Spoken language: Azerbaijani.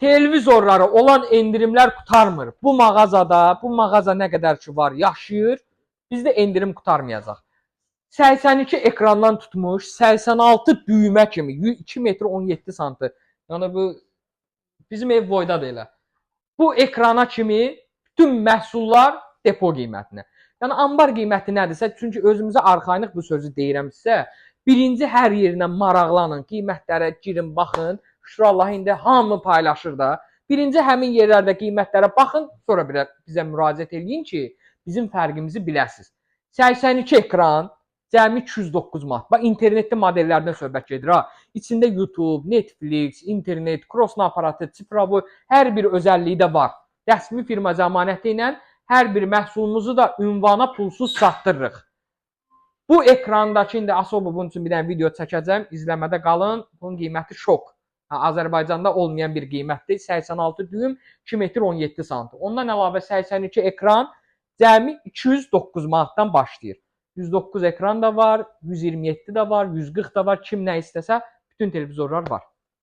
televizorlara olan endirimlər qurtarmır. Bu mağaza nə qədər ki var, yaşayır. Bizdə endirim qurtarmayacaq. 82 ekrandan tutmuş, 86 düymə kimi, 2 metr 17 santı. Yəni bu bizim ev boydadır elə. Bu ekrana kimi bütün məhsullar depo qiymətinə. Yəni ambar qiyməti nədirsə, çünki özümüzə arxayınlıq bu sözü deyirəm sizə. Birinci hər yerinə maraqlanın, qiymətlərə girin, baxın. Şükür Allah indi hamı paylaşır da. Birinci həmin yerlərdə qiymətlərə baxın, sonra bizə müraciət edin ki, bizim fərqimizi biləsiniz. 82 ekran, cəmi 209 manat. Bax, internetli modellərdən söhbət gedir ha. İçində YouTube, Netflix, internet, crossna aparatı, Ciprovoy hər bir özəlliyi də var. Rəsmi firma zəmanəti ilə hər bir məhsulumuzu da ünvana pulsuz çatdırırıq. Bu ekrandakı indi Asobo bunun üçün bir dənə video çəkəcəm. İzləmədə qalın. Bunun qiyməti şok. Azərbaycanda olmayan bir qiymətdir. 86 düym, 2 metr 17 santı. Ondan əlavə 82 ekran cəmi 209 manatdan başlayır. 109 ekran da var, 127 də var, 140 da var. Kim nə istəsə bütün televizorlar var.